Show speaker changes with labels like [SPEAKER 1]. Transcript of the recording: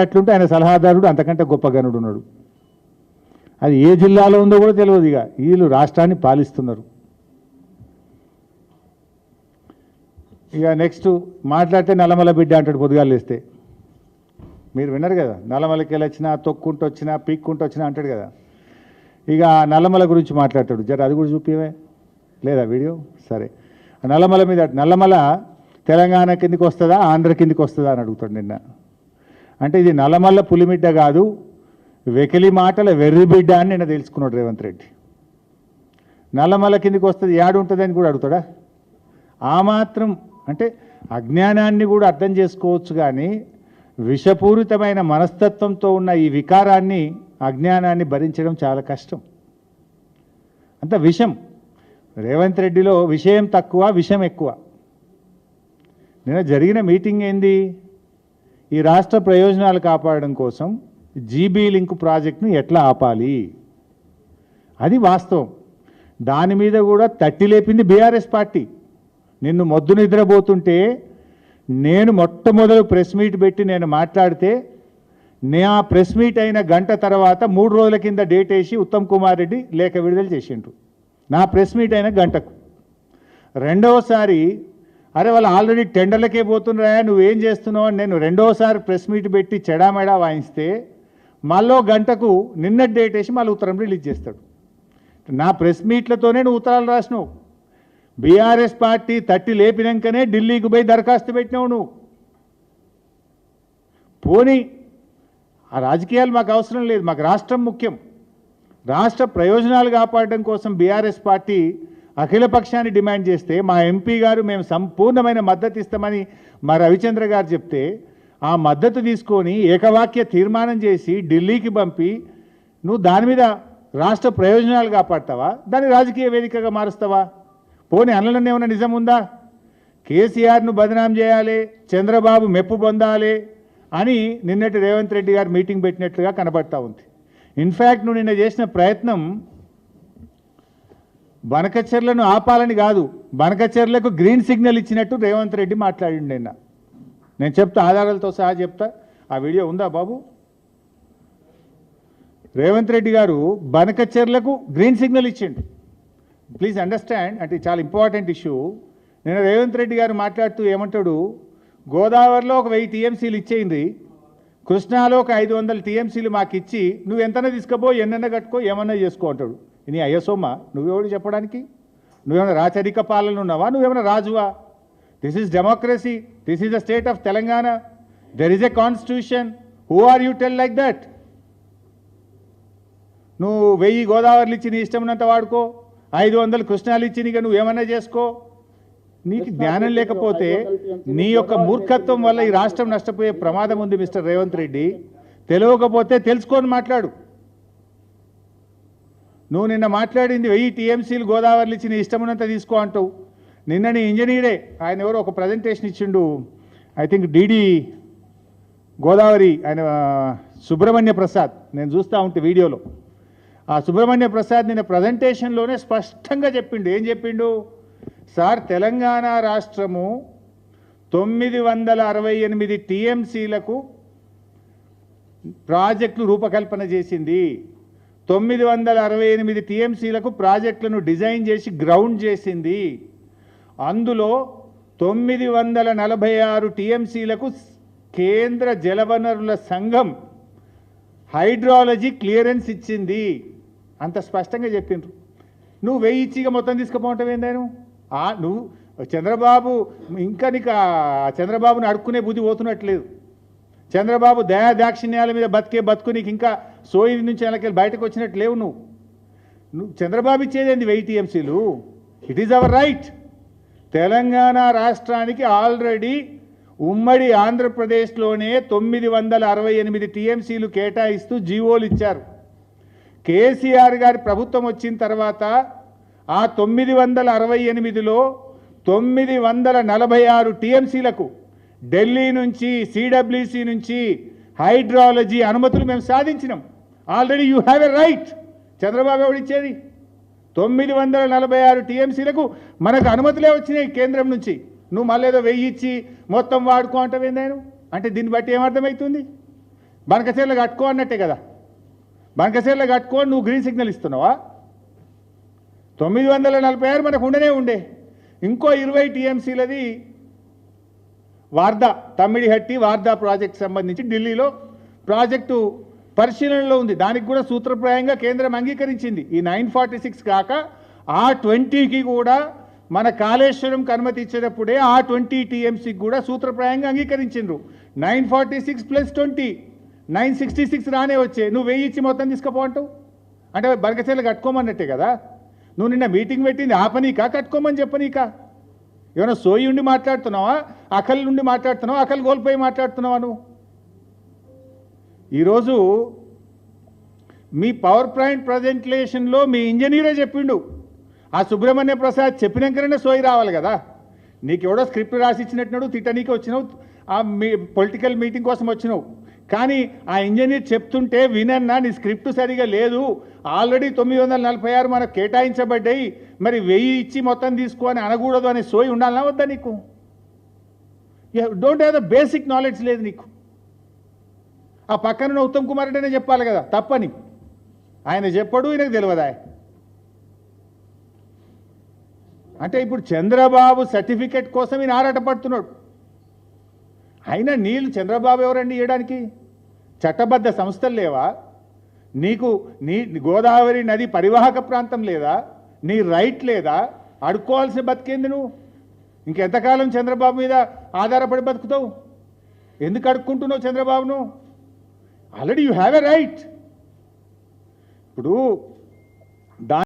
[SPEAKER 1] అట్లుంటే ఆయన సలహాదారుడు అంతకంటే గొప్ప గనుడు ఉన్నాడు. అది ఏ జిల్లాలో ఉందో కూడా తెలియదు. ఇక వీళ్ళు రాష్ట్రాన్ని పాలిస్తున్నారు. ఇక నెక్స్ట్ మాట్లాడితే నల్లమల బిడ్డ అంటాడు పొద్దుగాలు లేస్తే. మీరు విన్నారు కదా, నల్లమలకి వెళ్ళొచ్చినా తొక్కుంటూ వచ్చినా పీక్కుంటూ వచ్చినా అంటాడు కదా. ఇక నల్లమల గురించి మాట్లాడతాడు. జర అది కూడా చూపివే లేదా వీడియో? సరే, నల్లమల మీద నల్లమల తెలంగాణ కిందికి వస్తుందా ఆంధ్ర కిందికి వస్తుందా అని అడుగుతాడు నిన్న. అంటే ఇది నల్లమల్ల పులిమిడ్డ కాదు, వెకిలి మాటల వెర్రి బిడ్డ అని నిన్న తెలుసుకున్నాడు రేవంత్ రెడ్డి. నల్లమల్ల కిందికి వస్తుంది యాడు ఉంటుందని కూడా అడుగుతాడా? ఆ మాత్రం అంటే అజ్ఞానాన్ని కూడా అర్థం చేసుకోవచ్చు, కానీ విషపూరితమైన మనస్తత్వంతో ఉన్న ఈ వికారాన్ని అజ్ఞానాన్ని భరించడం చాలా కష్టం. అంత విషం. రేవంత్ రెడ్డిలో విషయం తక్కువ విషం ఎక్కువ. నిన్న జరిగిన మీటింగ్ ఏంది? ఈ రాష్ట్ర ప్రయోజనాలు కాపాడడం కోసం జీబీ లింక్ ప్రాజెక్టును ఎట్లా ఆపాలి, అది వాస్తవం. దాని మీద కూడా తట్టి లేపింది బీఆర్ఎస్ పార్టీ. నిన్ను మొద్దు నిద్రపోతుంటే నేను మొట్టమొదలు ప్రెస్ మీట్ పెట్టి నేను మాట్లాడితే ఆ ప్రెస్ మీట్ అయిన గంట తర్వాత 3 రోజుల కింద డేట్ వేసి ఉత్తమ్ కుమార్ రెడ్డి లేఖ విడుదల చేసిండ్రు నా ప్రెస్ మీట్ అయిన గంటకు. రెండవసారి అరే వాళ్ళు ఆల్రెడీ టెండర్లకే పోతున్నారా, నువ్వేం చేస్తున్నావు అని నేను రెండవసారి ప్రెస్ మీట్ పెట్టి చెడామెడా వాయిస్తే మళ్ళీ గంటకు నిన్న డేట్ వేసి మళ్ళీ ఉత్తరం రిలీజ్ చేస్తాడు. నా ప్రెస్ మీట్లతోనే నువ్వు ఉత్తరాలు రాసినావు. బీఆర్ఎస్ పార్టీ తట్టి లేపినాకనే ఢిల్లీకి పోయి దరఖాస్తు పెట్టినావు నువ్వు. పోనీ ఆ రాజకీయాలు మాకు అవసరం లేదు, మాకు రాష్ట్రం ముఖ్యం. రాష్ట్ర ప్రయోజనాలు కాపాడడం కోసం బీఆర్ఎస్ పార్టీ అఖిలపక్షాన్ని డిమాండ్ చేస్తే మా ఎంపీ గారు మేము సంపూర్ణమైన మద్దతు ఇస్తామని మా రవిచంద్ర గారు చెప్తే ఆ మద్దతు తీసుకొని ఏకవాక్య తీర్మానం చేసి ఢిల్లీకి పంపి నువ్వు దాని మీద రాష్ట్ర ప్రయోజనాలు కాపాడతావా, దాన్ని రాజకీయ వేదికగా మారుస్తావా? పోనీ అనలనే ఏమైనా నిజం ఉందా? కేసీఆర్ను బదనాం చేయాలి, చంద్రబాబు మెప్పు పొందాలి అని నిన్నటి రేవంత్ రెడ్డి గారు మీటింగ్ పెట్టినట్లుగా కనబడతా ఉంది. ఇన్ఫ్యాక్ట్ నువ్వు నిన్న చేసిన ప్రయత్నం బనకచెర్లను ఆపాలని కాదు, బనకచెర్లకు గ్రీన్ సిగ్నల్ ఇచ్చినట్టు రేవంత్ రెడ్డి మాట్లాడిండు నిన్న. నేను చెప్తా, ఆధారాలతో సహా చెప్తా. ఆ వీడియో ఉందా బాబు? రేవంత్ రెడ్డి గారు బనకచెర్లకు గ్రీన్ సిగ్నల్ ఇచ్చిండు. ప్లీజ్ అండర్స్టాండ్, అంటే చాలా ఇంపార్టెంట్ ఇష్యూ. నేను రేవంత్ రెడ్డి గారు మాట్లాడుతూ ఏమంటాడు, గోదావరిలో ఒక 1000 టీఎంసీలు ఇచ్చేయింది, కృష్ణాలో ఒక 500 టీఎంసీలు మాకు ఇచ్చి నువ్వు ఎంతైనా తీసుకుపో, ఎన్నైనా కట్టుకో, ఏమన్నా చేసుకో అంటాడు. నీ అయ్యసోమ్మ నువ్వెవడు చెప్పడానికి? నువ్వేమైనా రాచరిక పాలన ఉన్నావా? నువ్వేమైనా రాజువా? This is democracy, this is the state of Telangana, there is a constitution. Who are you tell like that? నువ్వు 1000 గోదావరిలు ఇచ్చి నీ ఇష్టం ఉన్నంత వాడుకో, 500 కృష్ణాలు ఇచ్చి నీకు నువ్వేమన్నా చేసుకో. నీకు జ్ఞానం లేకపోతే నీ యొక్క మూర్ఖత్వం వల్ల ఈ రాష్ట్రం నష్టపోయే ప్రమాదం ఉంది మిస్టర్ రేవంత్ రెడ్డి. తెలియకపోతే తెలుసుకొని మాట్లాడు. నువ్వు నిన్న మాట్లాడింది 1000 టీఎంసీలు గోదావరిలు ఇచ్చి నీ ఇష్టం ఉన్నంత తీసుకో అంటావు. నిన్న నీ ఇంజనీరే ఆయన ఎవరో ఒక ప్రజెంటేషన్ ఇచ్చిండు, ఐ థింక్ డీడీ గోదావరి, ఆయన సుబ్రహ్మణ్య ప్రసాద్, నేను చూస్తూ ఉంటే వీడియోలో. ఆ సుబ్రహ్మణ్య ప్రసాద్ నిన్న ప్రజెంటేషన్లోనే స్పష్టంగా చెప్పిండు. ఏం చెప్పిండు? సార్, తెలంగాణ రాష్ట్రము 968 టీఎంసీలకు ప్రాజెక్టులు రూపకల్పన చేసింది. 968 టీఎంసీలకు ప్రాజెక్టులను డిజైన్ చేసి గ్రౌండ్ చేసింది. అందులో 946 టీఎంసీలకు కేంద్ర జలవనరుల సంఘం హైడ్రాలజీ క్లియరెన్స్ ఇచ్చింది. అంత స్పష్టంగా చెప్పిండ్రు. నువ్వు 1000 ఇచ్చిగా మొత్తం తీసుకుపోవటం ఏందాను? నువ్వు చంద్రబాబు ఇంకా నీకు చంద్రబాబుని అడుక్కునే బుద్ధి పోతున్నట్లేదు. చంద్రబాబు దయా దాక్షిణ్యాల మీద బతుకు నీకు ఇంకా సోయి నుంచి వెనకెళ్ళి బయటకు వచ్చినట్టు లేవు. నువ్వు చంద్రబాబు ఇచ్చేదేంది 1000 టీఎంసీలు? It is our right. Telangana రాష్ట్రానికి ఆల్రెడీ ఉమ్మడి ఆంధ్రప్రదేశ్లోనే 968 టీఎంసీలు కేటాయిస్తూ జీవోలు ఇచ్చారు. కేసీఆర్ గారి ప్రభుత్వం వచ్చిన తర్వాత ఆ 968లో 946 టీఎంసీలకు ఢిల్లీ నుంచి సిడబ్ల్యూసి నుంచి హైడ్రాలజీ అనుమతులు మేము సాధించినాం. Already you have a right. Chandrababu ఎవడిచ్చేది? 946 టీఎంసీలకు మనకు అనుమతులే వచ్చినాయి కేంద్రం నుంచి. నువ్వు మళ్ళీ ఏదో 1000 ఇచ్చి మొత్తం వాడుకో అంటావేందాను? అంటే దీన్ని బట్టి ఏమర్థమవుతుంది? బనకచెర్ల కట్టుకో అన్నట్టే కదా. బనకచెర్ల కట్టుకో నువ్వు గ్రీన్ సిగ్నల్ ఇస్తున్నావా? 946 మనకు ఉండనే ఉండే. ఇంకో 20 టీఎంసీలది వార్దా, తమ్మిడిహట్టి వార్దా ప్రాజెక్ట్ సంబంధించి ఢిల్లీలో ప్రాజెక్టు పరిశీలనలో ఉంది. దానికి కూడా సూత్రప్రాయంగా కేంద్రం అంగీకరించింది. ఈ 946 కాక ఆ 20కి కూడా మన కాళేశ్వరంకి అనుమతి ఇచ్చేటప్పుడే ఆ 20 టీఎంసీకి కూడా సూత్రప్రాయంగా అంగీకరించిండ్రు. 946 + 20 966 రానే వచ్చే. నువ్వు 1000 ఇచ్చి మొత్తం తీసుకుపోంటావు అంటే బనకచెర్ల కట్టుకోమన్నట్టే కదా. నువ్వు నిన్న మీటింగ్ పెట్టింది ఆపనీకా కట్టుకోమని చెప్పనీకా? ఏమైనా సోయి ఉండి మాట్లాడుతున్నావా, అకల్ నుండి మాట్లాడుతున్నావా, అకల్ కోల్పోయి మాట్లాడుతున్నావా నువ్వు? ఈరోజు మీ పవర్ పాయింట్ ప్రజెంటేషన్లో మీ ఇంజనీరే చెప్పిండు. ఆ సుబ్రహ్మణ్య ప్రసాద్ చెప్పినాకనే సోయి రావాలి కదా. నీకు ఎవడో స్క్రిప్ట్ రాసి ఇచ్చినట్టు తిట్టనీకి వచ్చినావు, ఆ మీ పొలిటికల్ మీటింగ్ కోసం వచ్చినావు. కానీ ఆ ఇంజనీర్ చెప్తుంటే వినన్నా నీ స్క్రిప్ట్ సరిగా లేదు, ఆల్రెడీ 946 మనకు కేటాయించబడ్డాయి, మరి 1000 ఇచ్చి మొత్తం తీసుకో అని అనకూడదు అనే సోయి ఉండాలన్నా వద్దా నీకు? Don't have the basic knowledge లేదు నీకు. ఆ పక్కన ఉత్తమ్ కుమార్ రెడ్డినే చెప్పాలి కదా తప్పని. ఆయన చెప్పడు, ఈయనకు తెలియదా? అంటే ఇప్పుడు చంద్రబాబు సర్టిఫికెట్ కోసం ఈయన ఆరాటపడుతున్నాడు. అయినా నీళ్ళు చంద్రబాబు ఎవరండి ఇవ్వడానికి? చట్టబద్ధ సంస్థలు లేవా నీకు? నీ గోదావరి నది పరివాహక ప్రాంతం లేదా? నీ రైట్ లేదా? అడుక్కోవాల్సిన బతికేంది నువ్వు? ఇంకెంతకాలం చంద్రబాబు మీద ఆధారపడి బతుకుతావు? ఎందుకు అడుక్కుంటున్నావు చంద్రబాబును? Already you have a right. ఇప్పుడు